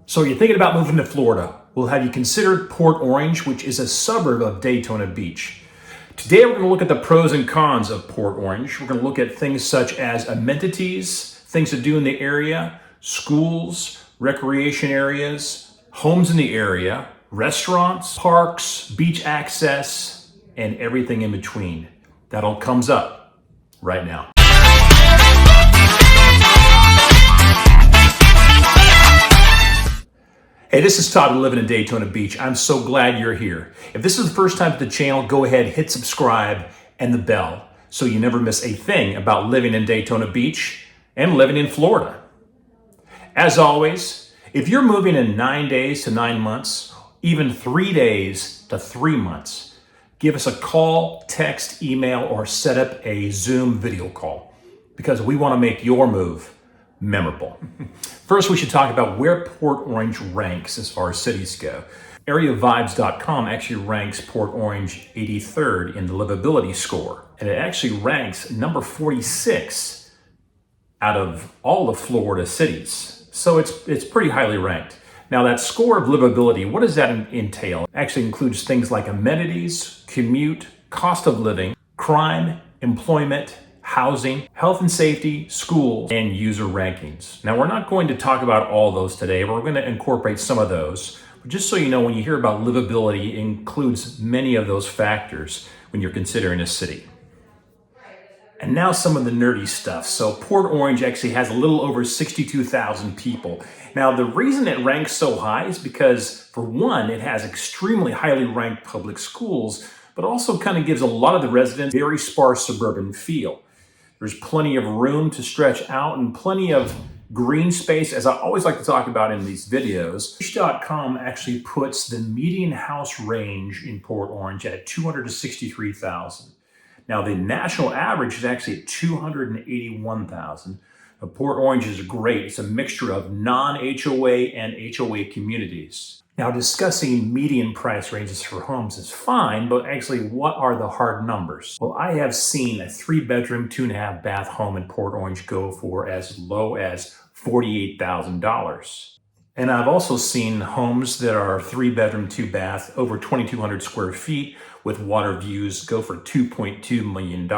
So you're thinking about moving to Florida. Well, have you considered Port Orange, which is a suburb of Daytona Beach? Today we're going to look at the pros and cons of Port Orange. We're going to look at things such as amenities, things to do in the area, schools, recreation areas, homes in the area, restaurants, parks, beach access, and everything in between. That all comes up right now. Hey, this is Todd living in Daytona Beach. I'm so glad you're here. If this is the first time to the channel, go ahead, hit subscribe and the bell so you never miss a thing about living in Daytona Beach and living in Florida. As always, if you're moving in 9 days to 9 months, even 3 days to 3 months, give us a call, text, email, or set up a Zoom video call because we want to make your move memorable. First, we should talk about where Port Orange ranks as far as cities go. AreaVibes.com actually ranks Port Orange 83rd in the livability score, and it actually ranks number 46 out of all the Florida cities. So it's pretty highly ranked. Now that score of livability, what does that entail? It actually includes things like amenities, commute, cost of living, crime, employment, housing, health and safety, schools, and user rankings. Now, we're not going to talk about all those today, but we're going to incorporate some of those. But just so you know, when you hear about livability, it includes many of those factors when you're considering a city. And now some of the nerdy stuff. So Port Orange actually has a little over 62,000 people. Now, the reason it ranks so high is because, for one, it has extremely highly ranked public schools, but also kind of gives a lot of the residents a very sparse suburban feel. There's plenty of room to stretch out and plenty of green space, as I always like to talk about in these videos. Wish.com actually puts the median house range in Port Orange at 263,000. Now, the national average is actually at 281,000. Port Orange is great. It's a mixture of non-HOA and HOA communities. Now, discussing median price ranges for homes is fine, but actually, what are the hard numbers? Well, I have seen a 3-bedroom, 2.5-bath home in Port Orange go for as low as $48,000. And I've also seen homes that are 3-bedroom, 2-bath, over 2,200 square feet with water views go for $2.2 million.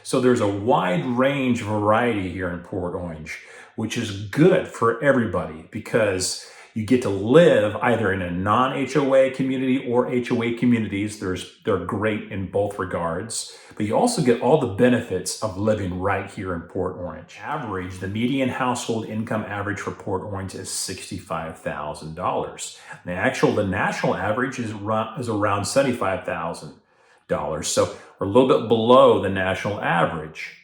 So there's a wide range variety here in Port Orange, which is good for everybody because you get to live either in a non-HOA community or HOA communities. They're great in both regards, but you also get all the benefits of living right here in Port Orange. The median household income average for Port Orange is $65,000. The national average is around $75,000. So we're a little bit below the national average.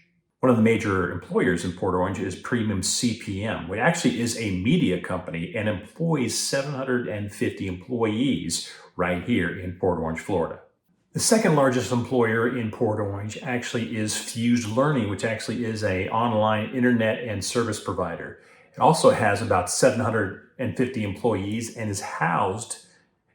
One of the major employers in Port Orange is Premium CPM, which actually is a media company and employs 750 employees right here in Port Orange, Florida. The second largest employer in Port Orange actually is Fused Learning, which actually is an online internet and service provider. It also has about 750 employees and is housed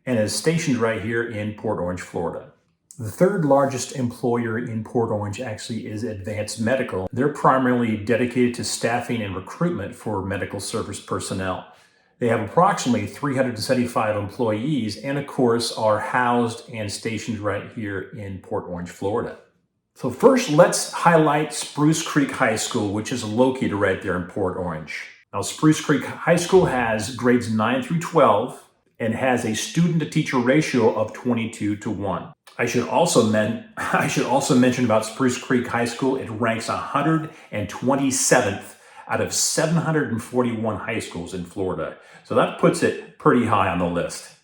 and is stationed right here in Port Orange, Florida. The third largest employer in Port Orange actually is Advanced Medical. They're primarily dedicated to staffing and recruitment for medical service personnel. They have approximately 375 employees and, of course, are housed and stationed right here in Port Orange, Florida. So first, let's highlight Spruce Creek High School, which is located right there in Port Orange. Now, Spruce Creek High School has grades 9 through 12 and has a student-to-teacher ratio of 22:1. I should also mention about Spruce Creek High School, it ranks 127th out of 741 high schools in Florida. So that puts it pretty high on the list.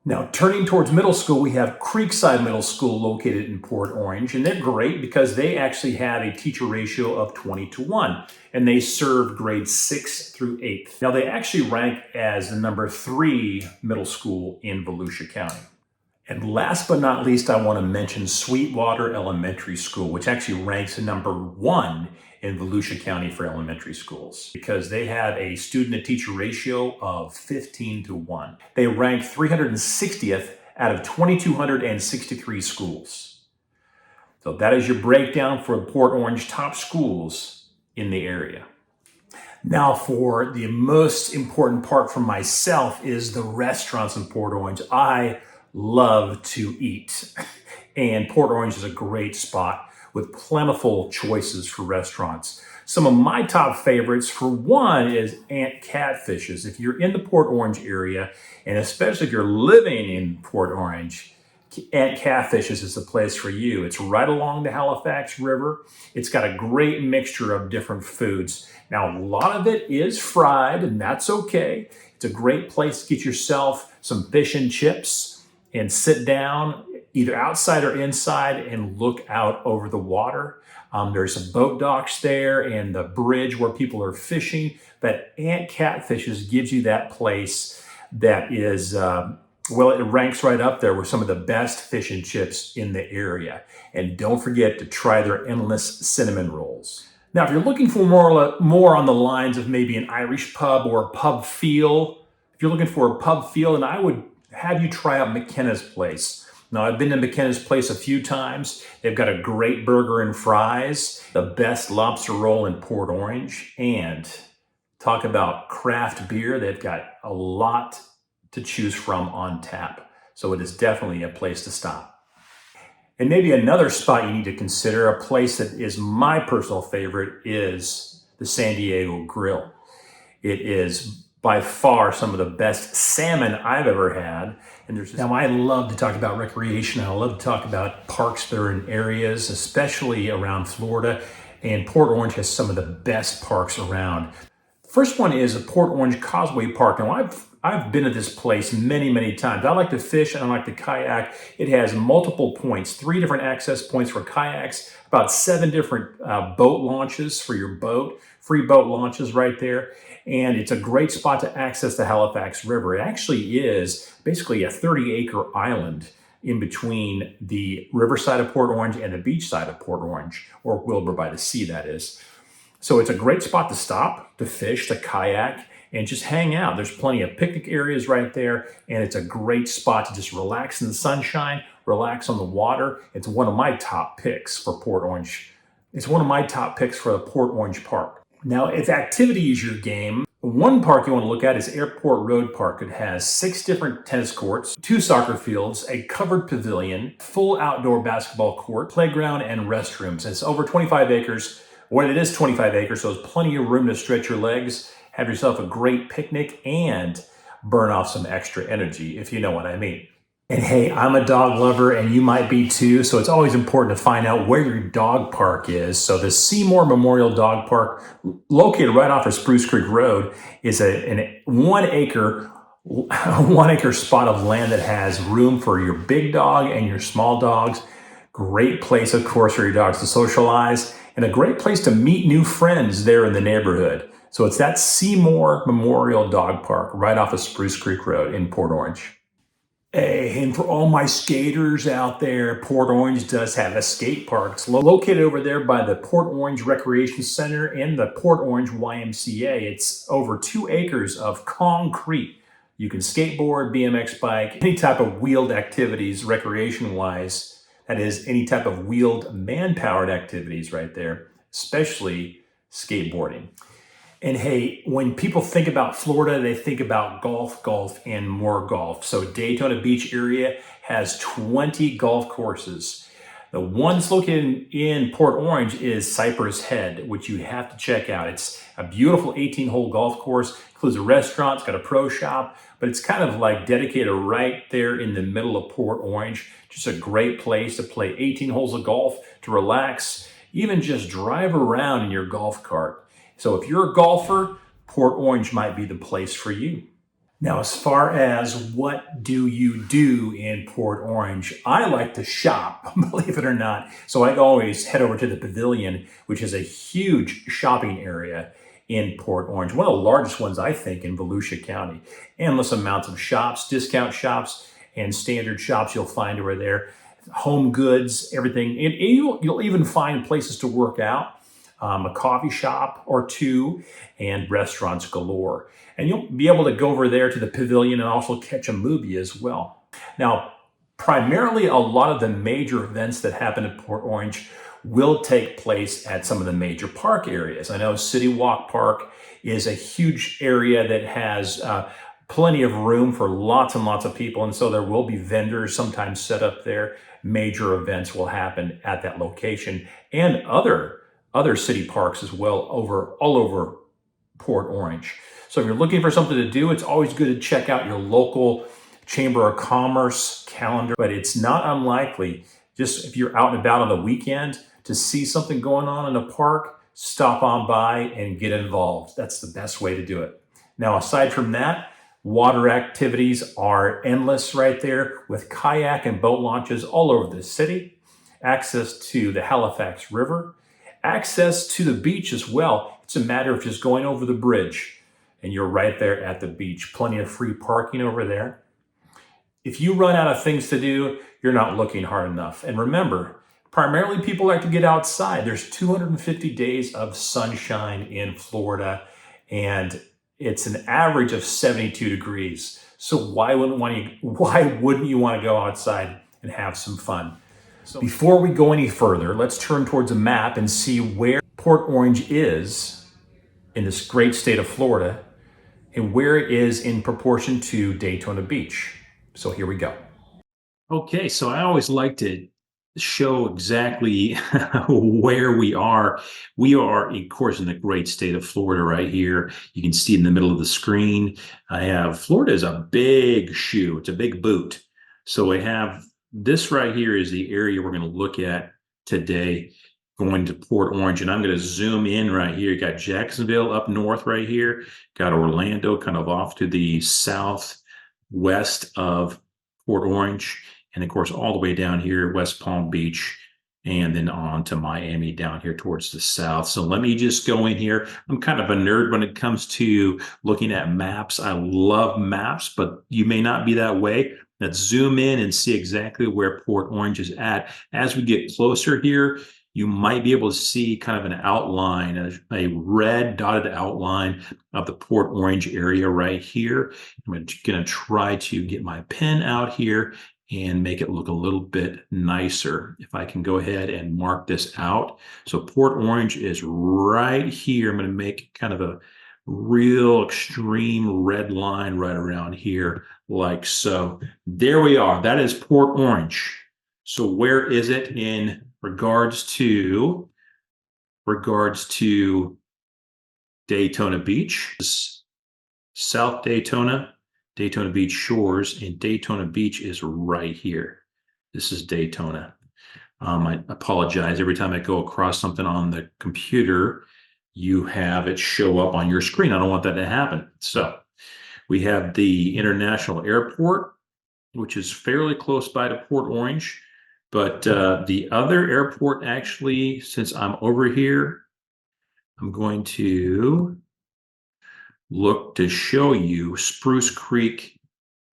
Now, turning towards middle school, we have Creekside Middle School located in Port Orange, and they're great because they actually have a teacher ratio of 20:1, and they serve grades 6 through 8. Now, they actually rank as the number 3 middle school in Volusia County. And last but not least, I want to mention Sweetwater Elementary School, which actually ranks number 1 in Volusia County for elementary schools because they have a student-to-teacher ratio of 15:1. They rank 360th out of 2,263 schools. So that is your breakdown for Port Orange top schools in the area. Now, for the most important part for myself is the restaurants in Port Orange. I love to eat, and Port Orange is a great spot with plentiful choices for restaurants. Some of my top favorites, for one, is Aunt Catfish's. If you're in the Port Orange area, and especially if you're living in Port Orange, Aunt Catfish's is the place for you. It's right along the Halifax River. It's got a great mixture of different foods. Now, a lot of it is fried, and that's okay. It's a great place to get yourself some fish and chips and sit down either outside or inside and look out over the water. There's some boat docks there and the bridge where people are fishing. But Aunt Catfish's gives you that place that is, well, it ranks right up there with some of the best fish and chips in the area. And don't forget to try their endless cinnamon rolls. Now, if you're looking for more on the lines of maybe an Irish pub or a pub feel, if you're looking for a pub feel, then I would have you try out McKenna's Place. Now, I've been to McKenna's Place a few times. They've got a great burger and fries, the best lobster roll in Port Orange, and talk about craft beer. They've got a lot to choose from on tap. So it is definitely a place to stop. And maybe another spot you need to consider, a place that is my personal favorite, is the San Diego Grill. It is by far some of the best salmon I've ever had. And now, I love to talk about recreation. I love to talk about parks that are in areas, especially around Florida. And Port Orange has some of the best parks around. First one is a Port Orange Causeway Park. Now, I've been to this place many, many times. I like to fish and I like to kayak. It has multiple points, 3 different access points for kayaks, about 7 different boat launches for your boat, free boat launches right there. And it's a great spot to access the Halifax River. It actually is basically a 30-acre island in between the riverside of Port Orange and the beach side of Port Orange, or Wilbur by the Sea, that is. So it's a great spot to stop, to fish, to kayak, and just hang out. There's plenty of picnic areas right there, and it's a great spot to just relax in the sunshine, relax on the water. It's one of my top picks for Port Orange. It's one of my top picks for the Port Orange Park. Now, if activity is your game, one park you want to look at is Airport Road Park. It has 6 different tennis courts, 2 soccer fields, a covered pavilion, full outdoor basketball court, playground, and restrooms. It's over 25 acres. Well, it is 25 acres, so there's plenty of room to stretch your legs, have yourself a great picnic, and burn off some extra energy, if you know what I mean. And hey, I'm a dog lover, and you might be too, so it's always important to find out where your dog park is. So the Seymour Memorial Dog Park, located right off of Spruce Creek Road, is a 1 acre spot of land that has room for your big dog and your small dogs. Great place, of course, for your dogs to socialize, and a great place to meet new friends there in the neighborhood. So it's that Seymour Memorial Dog Park right off of Spruce Creek Road in Port Orange. Hey, and for all my skaters out there, Port Orange does have a skate park. It's located over there by the Port Orange Recreation Center and the Port Orange YMCA. It's over 2 acres of concrete. You can skateboard, BMX bike, any type of wheeled activities recreation-wise. That is, any type of wheeled man-powered activities right there, especially skateboarding. And hey, when people think about Florida, they think about golf, and more golf. So Daytona Beach area has 20 golf courses. The one that's located in Port Orange is Cypress Head, which you have to check out. It's a beautiful 18-hole golf course, includes a restaurant, it's got a pro shop, but it's kind of like dedicated right there in the middle of Port Orange. Just a great place to play 18 holes of golf, to relax, even just drive around in your golf cart. So if you're a golfer, Port Orange might be the place for you. Now, as far as what do you do in Port Orange, I like to shop, believe it or not. So I always head over to the Pavilion, which is a huge shopping area in Port Orange. One of the largest ones, I think, in Volusia County. Endless amounts of shops, discount shops, and standard shops you'll find over there. Home goods, everything. And you'll even find places to work out. A coffee shop or 2, and restaurants galore. And you'll be able to go over there to the Pavilion and also catch a movie as well. Now, primarily a lot of the major events that happen at Port Orange will take place at some of the major park areas. I know City Walk Park is a huge area that has plenty of room for lots and lots of people, and so there will be vendors sometimes set up there. Major events will happen at that location, and other city parks as well, all over Port Orange. So if you're looking for something to do, it's always good to check out your local Chamber of Commerce calendar, but it's not unlikely, just if you're out and about on the weekend, to see something going on in a park, stop on by and get involved. That's the best way to do it. Now, aside from that, water activities are endless right there, with kayak and boat launches all over the city, access to the Halifax River, access to the beach as well. It's a matter of just going over the bridge and you're right there at the beach. Plenty of free parking over there. If you run out of things to do, you're not looking hard enough. And remember, primarily people like to get outside. There's 250 days of sunshine in Florida, and it's an average of 72 degrees. So why wouldn't you want to go outside and have some fun? So before we go any further, let's turn towards a map and see where Port Orange is in this great state of Florida and where it is in proportion to Daytona Beach. So here we go. Okay, so I always like to show exactly where we are. We are, of course, in the great state of Florida right here. You can see in the middle of the screen, Florida is a big shoe. It's a big boot. So we have this right here is the area we're going to look at today, going to Port Orange. And I'm going to zoom in right here. You got Jacksonville up north right here. Got Orlando kind of off to the southwest of Port Orange. And of course, all the way down here, West Palm Beach, and then on to Miami down here towards the south. So let me just go in here. I'm kind of a nerd when it comes to looking at maps. I love maps, but you may not be that way. Let's zoom in and see exactly where Port Orange is at. As we get closer here, you might be able to see kind of an outline, a red dotted outline of the Port Orange area right here. I'm going to try to get my pen out here and make it look a little bit nicer. If I can go ahead and mark this out. So Port Orange is right here. I'm going to make kind of a real extreme red line right around here, like so. There we are. That is Port Orange. So where is it in regards to Daytona Beach? South Daytona Beach shores, and Daytona Beach is right here. This is Daytona. I apologize. Every time I go across something on the computer, you have it show up on your screen. I don't want that to happen. So we have the International Airport, which is fairly close by to Port Orange. But the other airport, actually, since I'm over here, I'm going to look to show you Spruce Creek,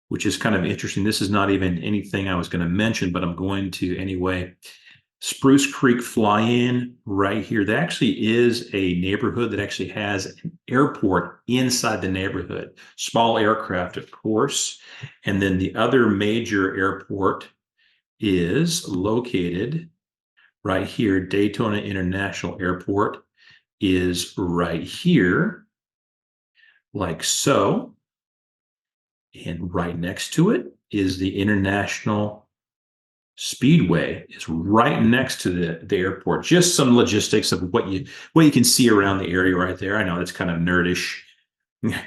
which is kind of interesting. This is not even anything I was going to mention, but I'm going to anyway. Spruce Creek Fly-In right here. That actually is a neighborhood that actually has an airport inside the neighborhood. Small aircraft, of course. And then the other major airport is located right here. Daytona International Airport is right here, like so. And right next to it is the International Speedway. It's right next to the airport. Just some logistics of what you can see around the area right there. I know it's kind of nerdish,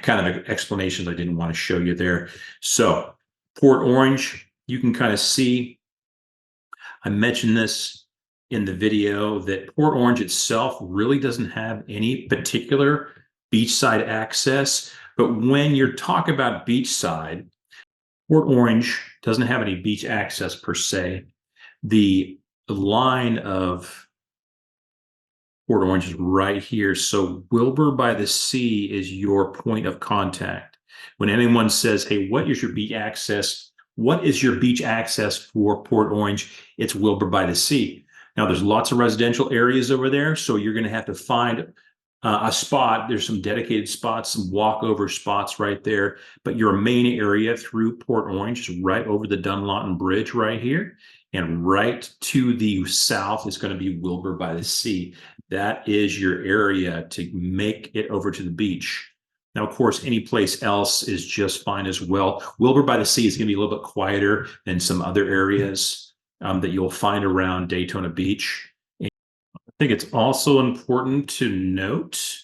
kind of explanations I didn't want to show you there. So Port Orange, you can kind of see, I mentioned this in the video, that Port Orange itself really doesn't have any particular beachside access. But when you're talking about beachside, Port Orange doesn't have any beach access per se. The line of Port Orange is right here. So Wilbur by the Sea is your point of contact. When anyone says, hey, what is your beach access? What is your beach access for Port Orange? It's Wilbur by the Sea. Now, there's lots of residential areas over there, so you're going to have to find a spot. There's some dedicated spots, some walkover spots right there. But your main area through Port Orange is right over the Dunlawton Bridge right here. And right to the south is going to be Wilbur by the Sea. That is your area to make it over to the beach. Now, of course, any place else is just fine as well. Wilbur by the Sea is going to be a little bit quieter than some other areas that you'll find around Daytona Beach. And I think it's also important to note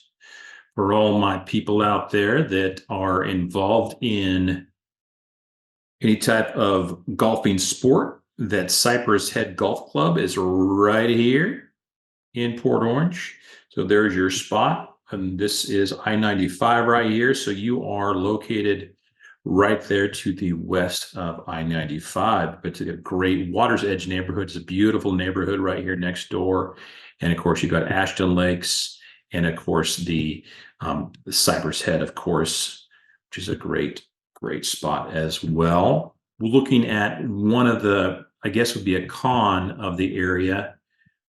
for all my people out there that are involved in any type of golfing sport, that Cypress Head Golf Club is right here in Port Orange. So there's your spot. And this is I-95 right here. So you are located right there to the west of I-95. It's a great Water's Edge neighborhood. It's a beautiful neighborhood right here next door. And of course, you've got Ashton Lakes, and of course the Cypress Head, of course, which is a great spot as well. Looking at one of the, I guess would be a con of the area,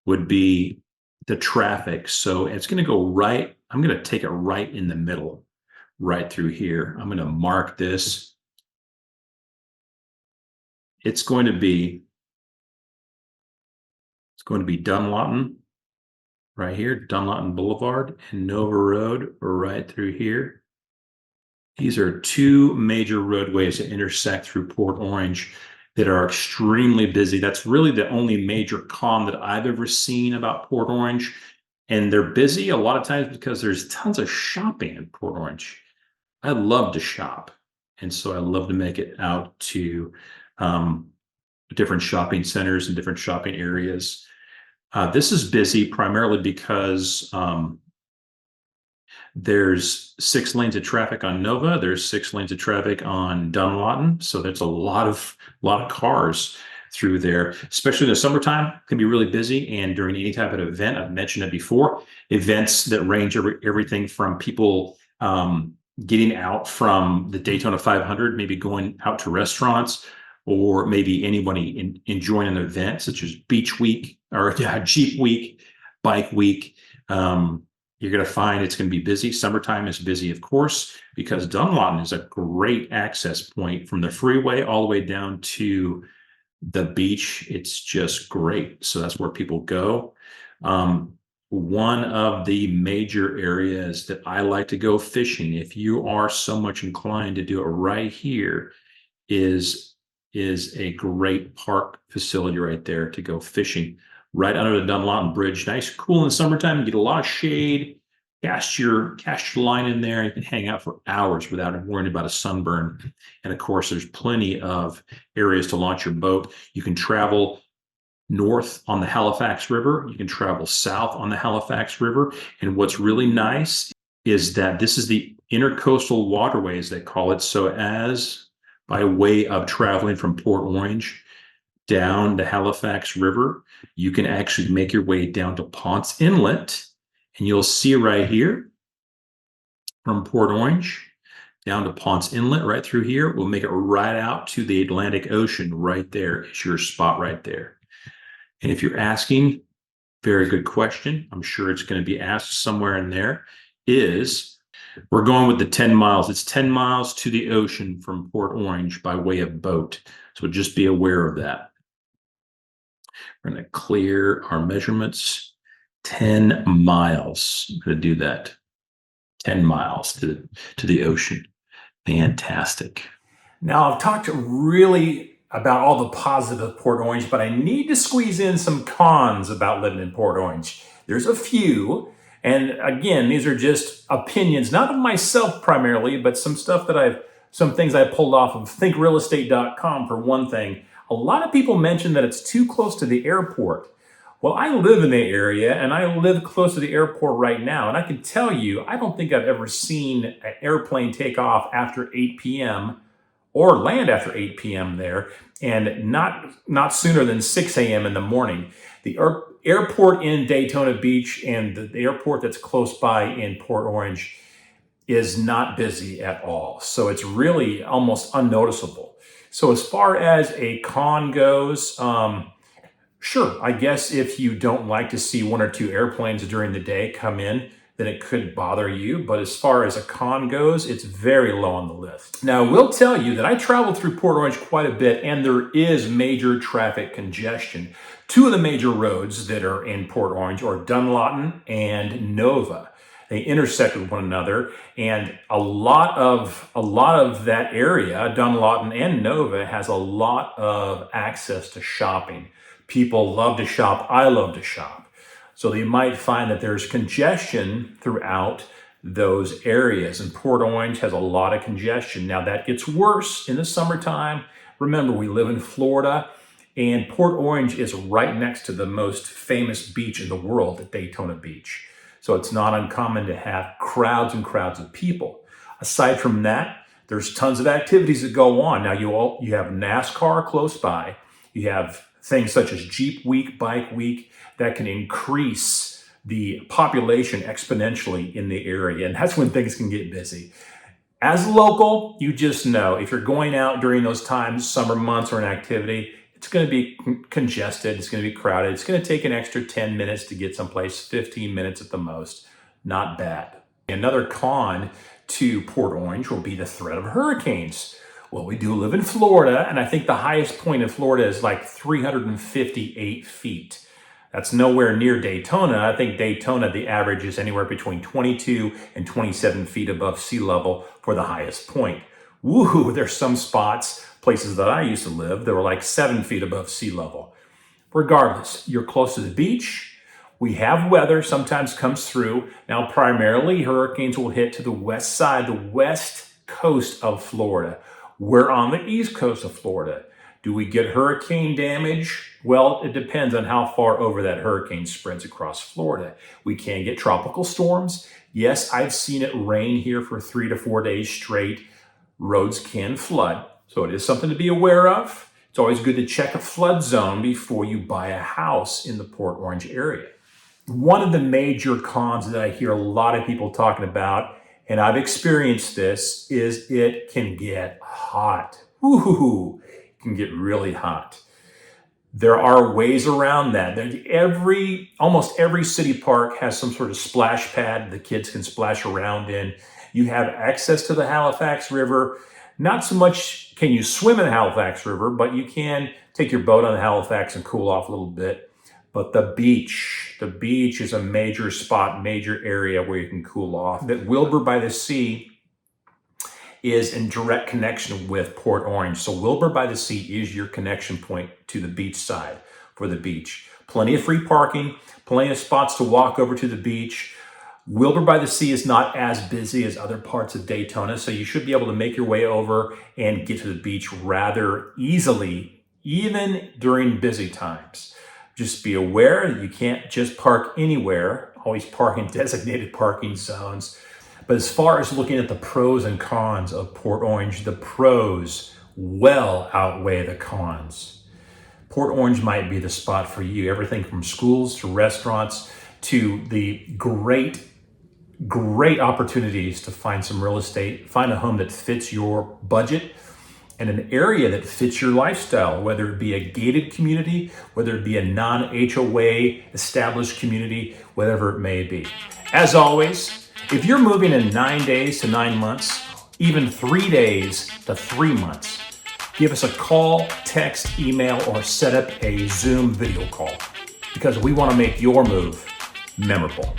would be the traffic. So it's going to go right. I'm going to take it right in the middle, right through here. I'm going to mark this. It's going to be Dunlawton right here, Dunlawton Boulevard, and Nova Road right through here. These are two major roadways that intersect through Port Orange that are extremely busy. That's really the only major con that I've ever seen about Port Orange. And they're busy a lot of times because there's tons of shopping in Port Orange. I love to shop. And so I love to make it out to different shopping centers and different shopping areas. This is busy primarily because there's 6 lanes of traffic on Nova. There's 6 lanes of traffic on Dunlawton. So there's a lot of cars through there, especially in the summertime. It can be really busy. And during any type of event, I've mentioned it before, events that range everything from people getting out from the Daytona 500, maybe going out to restaurants, or maybe anybody enjoying an event such as Beach Week or Jeep Week, Bike Week. You're going to find it's going to be busy. Summertime is busy, of course, because Dunlawton is a great access point from the freeway all the way down to the beach. It's just great. So that's where people go. One of the major areas that I like to go fishing, if you are so much inclined to do it right here, is a great park facility right there to go fishing. Right under the Dunlawton Bridge. Nice, cool in the summertime. You get a lot of shade. Cast your line in there. You can hang out for hours without worrying about a sunburn. And of course, there's plenty of areas to launch your boat. You can travel north on the Halifax River. You can travel south on the Halifax River. And what's really nice is that this is the intercoastal waterways, they call it. So as by way of traveling from Port Orange down the Halifax River, you can actually make your way down to Ponce Inlet, and you'll see right here from Port Orange down to Ponce Inlet right through here. We'll make it right out to the Atlantic Ocean right there. It's your spot right there. And if you're asking, very good question, I'm sure it's going to be asked somewhere in there, is we're going with the 10 miles. It's 10 miles to the ocean from Port Orange by way of boat. So just be aware of that. We're going to clear our measurements. 10 miles. I'm going to do that. 10 miles to the ocean. Fantastic. Now, I've talked really about all the positive of Port Orange, but I need to squeeze in some cons about living in Port Orange. There's a few. And again, these are just opinions, not of myself primarily, but some things I pulled off of thinkrealestate.com for one thing. A lot of people mention that it's too close to the airport. Well, I live in the area and I live close to the airport right now. And I can tell you, I don't think I've ever seen an airplane take off after 8 p.m. or land after 8 p.m. there, and not sooner than 6 a.m. in the morning. The airport in Daytona Beach and the airport that's close by in Port Orange is not busy at all. So it's really almost unnoticeable. So as far as a con goes, sure, I guess if you don't like to see 1 or 2 airplanes during the day come in, then it could bother you. But as far as a con goes, it's very low on the list. Now, I will tell you that I traveled through Port Orange quite a bit, and there is major traffic congestion. Two of the major roads that are in Port Orange are Dunlawton and Nova. They intersect with one another, and a lot of that area, Dunlawton and Nova, has a lot of access to shopping. People love to shop. I love to shop. So you might find that there's congestion throughout those areas, and Port Orange has a lot of congestion. Now that gets worse in the summertime. Remember, we live in Florida, and Port Orange is right next to the most famous beach in the world, at Daytona Beach. So it's not uncommon to have crowds and crowds of people. Aside from that, there's tons of activities that go on. Now you have NASCAR close by. You have things such as Jeep Week, Bike Week that can increase the population exponentially in the area. And that's when things can get busy. As a local, you just know if you're going out during those times, summer months or an activity, it's going to be congested, it's going to be crowded, it's going to take an extra 10 minutes to get someplace, 15 minutes at the most. Not bad. Another con to Port Orange will be the threat of hurricanes. Well, we do live in Florida, and I think the highest point in Florida is like 358 feet. That's nowhere near Daytona. I think Daytona, the average is anywhere between 22 and 27 feet above sea level for the highest point. Woohoo, there's some spots, places that I used to live, that were like 7 feet above sea level. Regardless, you're close to the beach. We have weather, sometimes comes through. Now, primarily, hurricanes will hit to the west side, the west coast of Florida. We're on the east coast of Florida. Do we get hurricane damage? Well, it depends on how far over that hurricane spreads across Florida. We can get tropical storms. Yes, I've seen it rain here for 3 to 4 days straight. Roads can flood, so it is something to be aware of. It's always good to check a flood zone before you buy a house in the Port Orange area. One of the major cons that I hear a lot of people talking about, and I've experienced this, is it can get hot. Ooh, it can get really hot. There are ways around that. Almost every city park has some sort of splash pad the kids can splash around in. You have access to the Halifax River. Not so much can you swim in the Halifax River, but you can take your boat on the Halifax and cool off a little bit. But the beach is a major spot, major area where you can cool off. That Wilbur by the Sea is in direct connection with Port Orange. So Wilbur by the Sea is your connection point to the beach side for the beach. Plenty of free parking, plenty of spots to walk over to the beach. Wilbur by the Sea is not as busy as other parts of Daytona, so you should be able to make your way over and get to the beach rather easily, even during busy times. Just be aware that you can't just park anywhere. Always park in designated parking zones. But as far as looking at the pros and cons of Port Orange, the pros well outweigh the cons. Port Orange might be the spot for you. Everything from schools to restaurants to the great opportunities to find some real estate, find a home that fits your budget and an area that fits your lifestyle, whether it be a gated community, whether it be a non-HOA established community, whatever it may be. As always, if you're moving in 9 days to 9 months, even 3 days to 3 months, give us a call, text, email, or set up a Zoom video call because we want to make your move memorable.